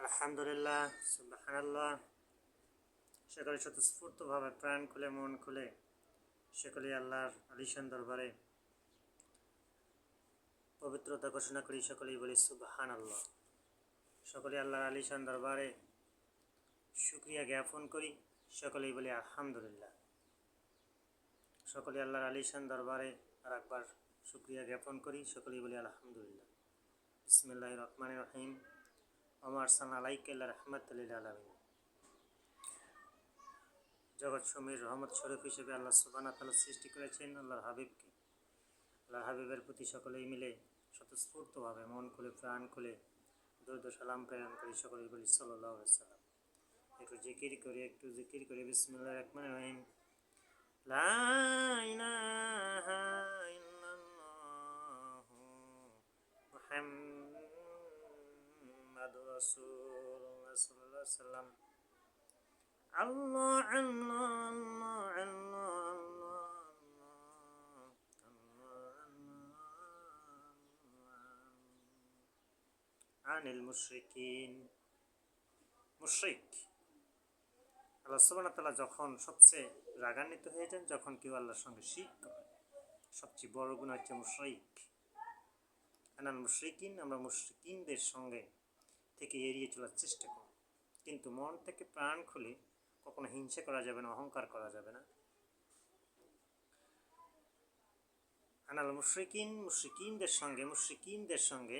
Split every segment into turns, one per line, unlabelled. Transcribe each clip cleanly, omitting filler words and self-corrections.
আলহামদুলিল্লাহ, সুবহানাল্লাহ। সকলে স্বতঃস্ফূর্তভাবে প্রাণ খুলে মন খুলে সকলেই আল্লাহর আলিশান দরবারে পবিত্রতা ঘোষণা করি, সকলেই বলি সুবহানাল্লাহ। সকলে আল্লাহর আলিশান দরবারে শুকরিয়া জ্ঞাপন করি, সকলেই বলি আলহামদুলিল্লাহ। সকলে আল্লাহর আলিশান দরবারে আর একবার শুকরিয়া জ্ঞাপন করি, সকলেই বলি আলহামদুলিল্লাহ। বিসমিল্লাহির রহমানির রহিম। ওমা আরসালনা আলাইকা ইল্লা রাহমাতাল লিল আলামিন। জগৎ সমীর রহমত স্বরূপ হিসেবে আল্লাহ সুবহানাহু ওয়া তাআলা সৃষ্টি করেছেন আল্লাহর হাবিবকে। আল্লাহর হাবিবের প্রতি সকলেই মিলে স্বতঃস্ফূর্তভাবে মন খুলে প্রাণ খুলে দরুদ ও সালাম প্রেরণ করি, সকলেই বলি সাল্লাল্লাহু আলাইহি ওয়াসাল্লাম। একটু জিকির করি বিসমিল্লাহির রহমানির রহিম। লা ইলাহা ইল্লাল্লাহু মুহাম্মাদুর রাসূলুল্লাহ সাল্লাল্লাহু আলাইহি ওয়াসাল্লাম। আল্লাহ আল্লাহ আল্লাহ আনিল মুশরিকিন। মুশরিক আল্লাহ সুবহানাহু ওয়া তাআলা যখন সবচেয়ে রাগান্বিত হয়ে যান, যখন কেউ আল্লাহর সঙ্গে শিরক করে, সবচেয়ে বড় গুনাহ হচ্ছে মুশরিক। আনাল মুশরিকিন, আমরা মুশরিকিনদের সঙ্গে থেকে এড়িয়ে চলার চেষ্টা করি, কিন্তু মন থেকে প্রাণ খুলে কখনো হিংসা করা যাবে না, অহংকার করা যাবে না। আনাল মুশরিকিন, মুশরিকিনদের সঙ্গে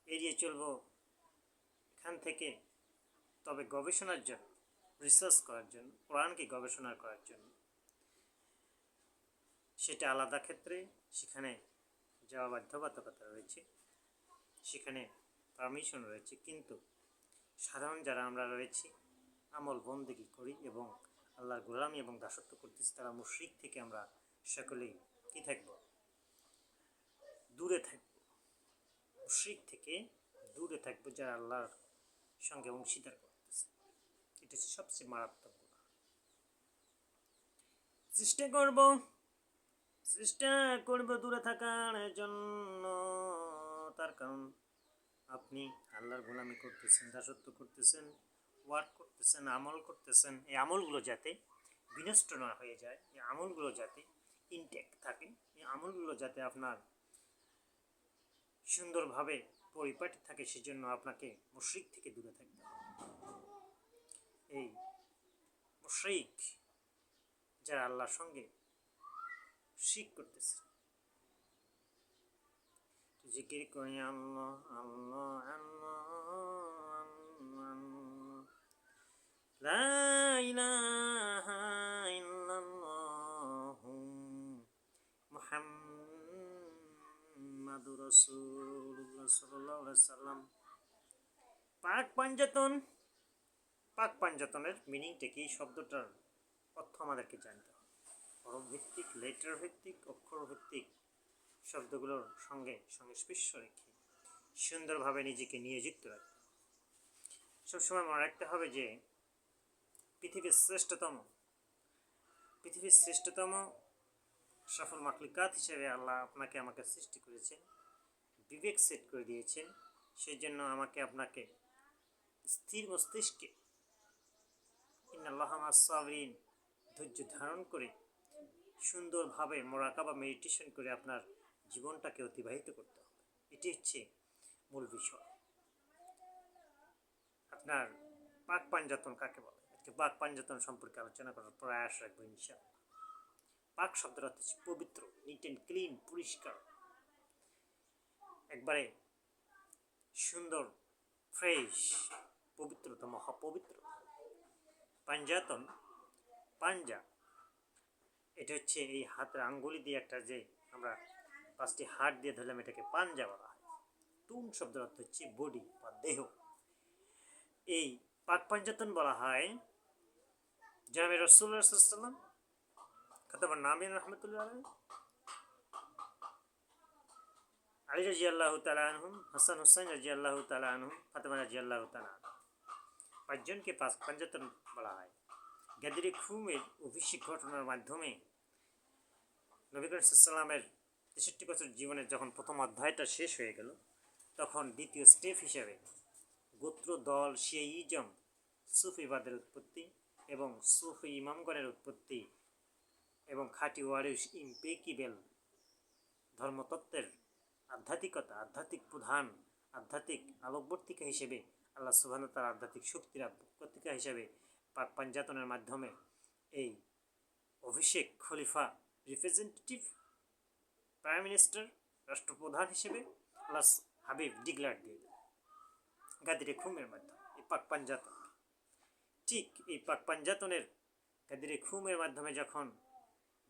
এড়িয়ে চলবো এখান থেকে, তবে গবেষণার জন্য, রিসার্চ করার জন্য, কোরআনকে গবেষণা করার জন্য, সেটা আলাদা ক্ষেত্রে, সেখানে যাওয়া বাধ্যবাধকতা রয়েছে, সেখানে পারমিশন রয়েছে। কিন্তু সাধারণ যারা আমরা রয়েছি, আমল বন্দেগী করি এবং আল্লাহর গোলামি এবং দাসত্ব করতেছি, তারা মুশরিক থেকে আমরা সকলেই কি থাকবো? দূরে থাকবো। মুশরিক থেকে দূরে থাকবো, যারা আল্লাহর সঙ্গে অংশীদার করতেছে। এটা হচ্ছে সবচেয়ে মারাত্মক গুনাহ। চেষ্টা করব দূরে থাকার জন্য। তার কারণ আপনি আল্লাহর গোলামি করতেছেন, দাসত্ব করতেছেন, ওয়ার্ক করতেছেন, আমল করতেছেন। এই আমলগুলো যাতে বিনষ্ট না হয়ে যায়, এই আমলগুলো যাতে ইনটেক্ট থাকে, এই আমলগুলো যাতে আপনার সুন্দরভাবে পরিপাটি থাকে, সেজন্য আপনাকে মুশরিক থেকে দূরে থাকতে হবে। এই মুশরিক যারা আল্লাহর সঙ্গে শিরক করতেছে, জিকির করি আল্লাহ আল্লাহ আল্লাহ, লা ইলাহা ইল্লাল্লাহু মুহাম্মাদুর রাসূলুল্লাহ সাল্লাল্লাহু আলাইহি ওয়াসাল্লাম। পাক পাঞ্জাতনের মিনিংটা কি? শব্দটার অর্থ আমাদেরকে জানতে হবে। হরফ ভিত্তিক, লেটার ভিত্তিক, অক্ষর ভিত্তিক শব্দগুলোর সঙ্গে সংস্পর্শ রেখে সুন্দরভাবে নিজেকে নিয়োজিত রাখতে হবে। সবসময় মনে রাখতে হবে যে পৃথিবীর শ্রেষ্ঠতম সফল মাখলুকাত হিসেবে আল্লাহ আপনাকে আমাকে সৃষ্টি করেছেন, বিবেক সেট করে দিয়েছেন। সেই জন্য আমাকে আপনাকে স্থির মস্তিষ্কে ইন্নাল্লাহা মা'আস সাবিরিন, ধৈর্য ধারণ করে সুন্দরভাবে মুরাকাবা মেডিটেশন করে আপনার জীবনটাকে অতিবাহিত করতে হবে। এটি হচ্ছে মূল বিষয়। আপনার পাক পাঞ্জাতন কাকে বলে? আজকে পাক পাঞ্জাতন সম্পর্কে আলোচনা করার প্রয়াস রাখবো ইনশাআল্লাহ। পাক শব্দের অর্থ হচ্ছে পবিত্র, নিট অ্যান্ড ক্লিন, পরিষ্কার, একবারে সুন্দর, ফ্রেশ, পবিত্রতা, মহাপবিত্রতা। পাঞ্জাতন, পাঞ্জা, এটা হচ্ছে এই হাতের আঙ্গুলি দিয়ে একটা, যে আমরা 5টি হাত দিয়ে ধরলাম, এটাকে পাঞ্জা বলা হয়। তুন শব্দের অর্থ হচ্ছে বডি বা দেহ। এই পাক পাঞ্জাতন বলা হয় জনাবে রাসূলুল্লাহ সাল্লাল্লাহু আলাইহি ওয়াসাল্লাম, খাতাবুন নাবিয়্যিন রাহমাতুল্লাহ আলাইহি, আলী রাদিয়াল্লাহু তাআলা আনহুম, হাসান হুসাইন রাদিয়াল্লাহু তাআলা আনহুম, ফাতেমা রাদিয়াল্লাহু তাআলা আনহা, 5 জনকে পাক পাঞ্জাতন বলা হয়। গাদিরে খুমের অভিষেক ঘটনার মাধ্যমে নবী করিম সাল্লাল্লাহু আলাইহি ওয়াসাল্লামের 63 বছর জীবনের যখন প্রথম অধ্যায়টা শেষ হয়ে গেল, তখন দ্বিতীয় স্টেপ হিসেবে গোত্র দল শিয়াইজম সুফিবাদের উৎপত্তি এবং সুফি ইমামগণের উৎপত্তি এবং খাঁটি ওয়ারিশ ইম্পেকিবেল ধর্মতত্ত্বের আধ্যাত্মিকতা, আধ্যাত্মিক প্রধান, আধ্যাত্মিক আলোকবর্তিকা হিসেবে আল্লাহ সুবহানাহু ওয়া তাআলার আধ্যাত্মিক শক্তির আলোকবর্তিকা হিসেবে পাক পাঞ্জাতনের মাধ্যমে এই অভিষেক খলিফা রিপ্রেজেন্টেটিভ প্রাইম মিনিস্টার রাষ্ট্রপ্রধান হিসেবে আল্লাহ হাবিব ডিক্লার দিয়ে দেন গাদিরে খুমের মাধ্যমে এই পাক পাঞ্জাতন। ঠিক এই পাক পাঞ্জাতনের গাদিরে খুমের মাধ্যমে যখন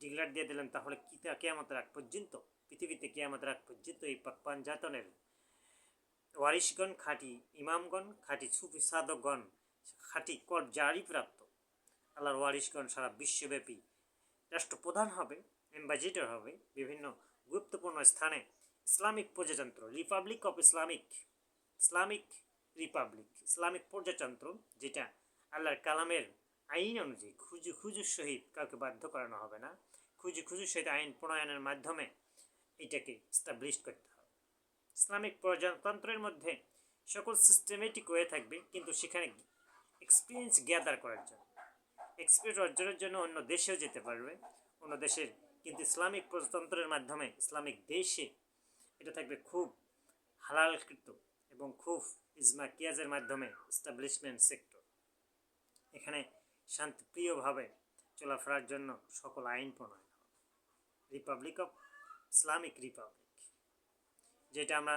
ডিক্লার দিয়ে দিলেন, তাহলে কিয়ামতের আগ পর্যন্ত পৃথিবীতে কিয়ামতের আগ পর্যন্ত এই পাক পাঞ্জাতনের ওয়ারিশগণ, খাঁটি ইমামগণ, খাঁটি সুফি সাধকগণ, খাঁটি কর জারি প্রাপ্ত আল্লাহর ওয়ারিশগণ সারা বিশ্বব্যাপী রাষ্ট্রপ্রধান হবে, অ্যাম্বাসেডর হবে বিভিন্ন গুরুত্বপূর্ণ স্থানে। ইসলামিক প্রজাতন্ত্র Republic of Islamic Republic, Islamic প্রজাতন্ত্র, যেটা আল্লাহর কালামের আইন অনুযায়ী খুজুর সহিত কাউকে বাধ্য করানো হবে না, খুজুর সহিত আইন প্রণয়নের মাধ্যমে এটাকে স্টাবলিশ করতে হবে। ইসলামিক প্রজাতন্ত্রের মধ্যে সকল সিস্টেমেটিক ওয়ে থাকবে, কিন্তু সেখানে এক্সপিরিয়েন্স গ্যাদার করার জন্য, এক্সপিরিয়েন্স অর্জনের জন্য অন্য দেশেও যেতে পারবে, অন্য দেশের, কিন্তু ইসলামিক প্রজাতন্ত্রের মাধ্যমে ইসলামিক দেশে এটা থাকবে খুব হালালকৃত এবং খুব ইজমা কিয়াজের মাধ্যমে এস্টাবলিশমেন্ট সেক্টর। এখানে শান্তিপ্রিয়ভাবে চলাফেরার জন্য সকল আইন প্রণয়ন হবে। রিপাবলিক অফ ইসলামিক রিপাবলিক, যেটা আমরা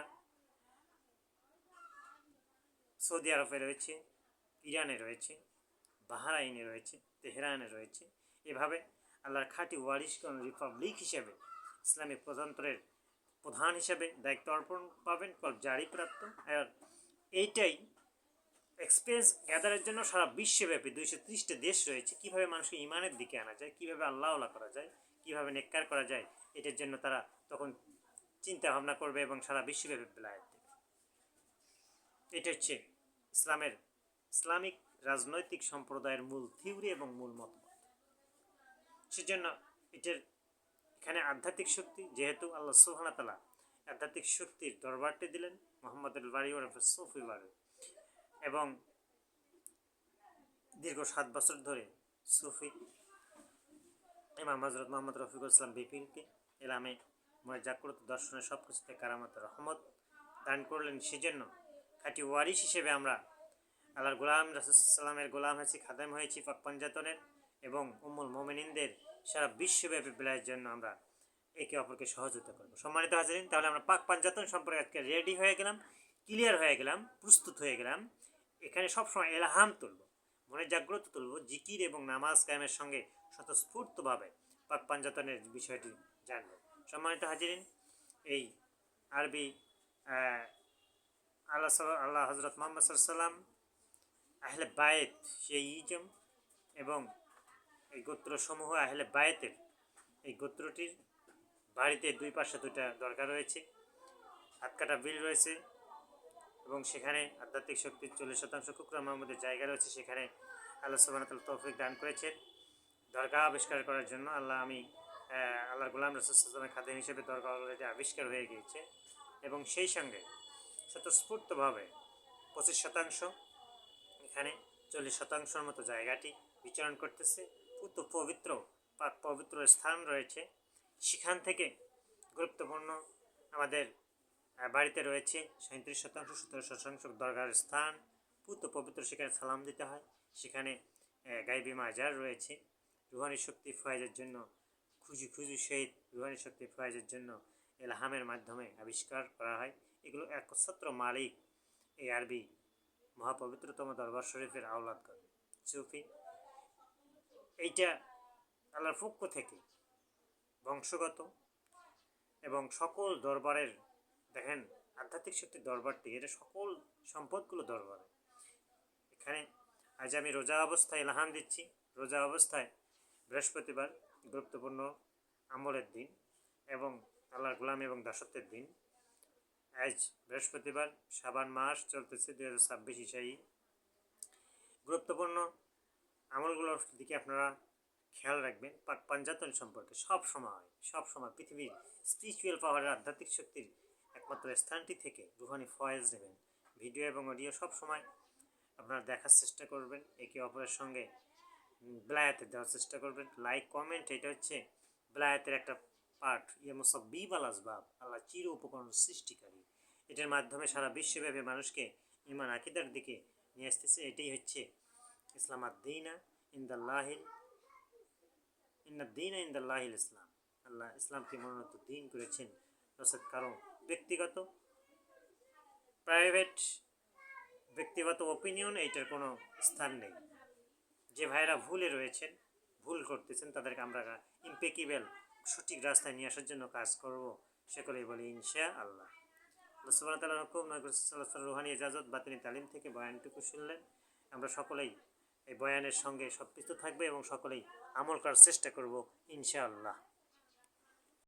সৌদি আরবে রয়েছে, ইরানে রয়েছে, বাহরাইনে রয়েছে, তেহরানে রয়েছে। এভাবে আল্লাহর খাঁটি ওয়ারিশগণ রিপাবলিক হিসেবে ইসলামিক প্রজাতন্ত্রের প্রধান হিসেবে দায়িত্ব অর্পণ পাবেন, কল্প জারি প্রাপ্ত। আর এইটাই এক্সপিরিয়েন্স গ্যাদারের জন্য সারা বিশ্বব্যাপী 230টা দেশ রয়েছে। কীভাবে মানুষকে ইমানের দিকে আনা যায়, কীভাবে আল্লাহ করা যায়, কীভাবে নেককার করা যায়, এটার জন্য তারা তখন চিন্তা ভাবনা করবে এবং সারা বিশ্বব্যাপী বেলায়েত দেবে। এটা হচ্ছে ইসলামিক রাজনৈতিক সম্প্রদায়ের মূল থিওরি এবং মূল মতবাদ। সেজন্য এখানে আধ্যাত্মিক শক্তি, যেহেতু আল্লাহ সুবহানাহু ওয়া তাআলা আধ্যাত্মিক শক্তির দরবারটি দিলেন মুহাম্মদুল বারি ওরফে সুফি বারি, এবং দীর্ঘ 7 বছর ধরে সুফি ইমাম হযরত মুহাম্মদ রফিকুল ইসলাম বিপিনকে এলামে মনে জাগ্রত দর্শনের সব কিছুতে কারামত রহমত দান করলেন। সেজন্য খাঁটি ওয়ারিশ হিসেবে আমরা আল্লাহর গোলাম রাসূল সাল্লামের গোলাম হয়েছি, খাদেম হয়েছি পাক পাঞ্জাতনের, এবং উম্মুল মুমিনিনদের সারা বিশ্বব্যাপী বিলায়ের জন্য আমরা একে অপরকে সহযোগিতা করব। সম্মানিত হাজিরিন, তাহলে আমরা পাক পাঞ্জাতন সম্পর্কে আজকে রেডি হয়ে গেলাম, ক্লিয়ার হয়ে গেলাম, প্রস্তুত হয়ে গেলাম। এখানে সবসময় এলাহাম তুলব, মনে জাগ্রত তুলব, জিকির এবং নামাজ কায়েমের সঙ্গে স্বতঃস্ফূর্তভাবে পাক পাঞ্জাতনের বিষয়টি জানব। সম্মানিত হাজিরিন, এই আরবি আল্লাহ হযরত মুহাম্মদ সাল্লাল্লাহু আলাইহি ওয়াসাল্লাম, আহলে বায়েত শিয়াইজম এবং এই গোত্রসমূহ আহলে বায়েতের এই গোত্রটির বাড়িতে 2 পাশে 2টা দরগা রয়েছে, হাত কাটা বিল রয়েছে, এবং সেখানে আধ্যাত্মিক শক্তির 40% কুকরা মাহমুদের জায়গা রয়েছে। সেখানে আল্লাহ সুবহানাহু ওয়া তাআলা তৌফিক দান করেছেন দরগা আবিষ্কার করার জন্য। আল্লাহর গোলাম রাসূল সাল্লাল্লাহু আলাইহি ওয়াসাল্লামের খাদেম হিসেবে দরগা অলরেডি আবিষ্কার হয়ে গিয়েছে, এবং সেই সঙ্গে স্বতঃস্ফূর্তভাবে 25% এখানে 40%-র মতো জায়গাটি বিচরণ করতেছে। পবিত্র স্থান রয়েছে। সেখান থেকে গুরুত্বপূর্ণ আমাদের বাড়িতে রয়েছে 37%, 17% দরগার স্থান, পবিত্র, সেখানে সালাম দিতে হয়। সেখানে গায়বী মাজার রয়েছে, রুহানি শক্তি ফয়েজের জন্য খুজু সহিত রুহানি শক্তি ফয়েজের জন্য এলহামের মাধ্যমে আবিষ্কার করা হয়। এগুলো একচ্ছত্র মালিক এই আরবি মহাপবিত্রতম দরবার শরীফের আওলাদগণ সুফি। এইটা আল্লাহর পক্ষ থেকে বংশগত, এবং সকল দরবারের, দেখেন আধ্যাত্মিক শক্তির দরবারটি, এটা সকল সম্পদগুলো দরবারে। এখানে আজ আমি রোজা অবস্থায় এলাহাম দিচ্ছি। রোজা অবস্থায় বৃহস্পতিবার গুরুত্বপূর্ণ আমলের দিন এবং আল্লাহর গোলামি এবং দাসত্বের দিন। আজ বৃহস্পতিবার, শাবান মাস চলতেছে 2026 ইসাই। গুরুত্বপূর্ণ আমলগুলোর দিকে আপনারা খেয়াল রাখবেন। পাক পাঞ্জাতন সম্পর্কে সব সময় পৃথিবীর স্পিরিচুয়াল পাওয়ারের, আধ্যাত্মিক শক্তির একমাত্র স্থানটি থেকে রুহানি ফয়েজ নেবেন। ভিডিও এবং অডিও সব সময় আপনারা দেখার চেষ্টা করবেন, একে অপরের সঙ্গে বেলায়েতে দেওয়ার চেষ্টা করবেন। লাইক কমেন্ট এটা হচ্ছে বেলায়েতের একটা পার্ট। মুসাব্বিব আল আসবাব, আল্লাহ চির উপকরণ সৃষ্টিকারী। এটার মাধ্যমে সারা বিশ্বব্যাপী মানুষকে ইমান আকিদার দিকে নিয়ে আসতেছে। এটাই হচ্ছে ইসলাম আদ-দীনা ইনদাল্লাহিল ইন্নাদ-দীনা ইনদাল্লাহিল ইসলাম। আল্লাহ ইসলামকে মনোনীত দিন করেছেন, অর্থাৎ কারণ প্রাইভেট ব্যক্তিগত ওপিনিয়ন এইটার কোনো স্থান নেই। যে ভাইরা ভুলে রয়েছেন, ভুল করতেছেন, তাদেরকে আমরা ইম্পেকেবল সঠিক রাস্তায় নিয়ে আসার জন্য কাজ করব, সকলেই বলি ইনশা আল্লাহ। আল্লাহ সুবহানাহু ওয়া তাআলার হুকুম, নবী সাল্লাল্লাহু আলাইহি ওয়াসাল্লাম রুহানি ইজাজত, বাতিনি তালিম থেকে বয়ানটুকু শুনলেন। আমরা সকলেই এই বয়ানের সঙ্গে সম্পৃক্ত থাকবে এবং সকলেই আমল করার চেষ্টা করব ইনশা আল্লাহ।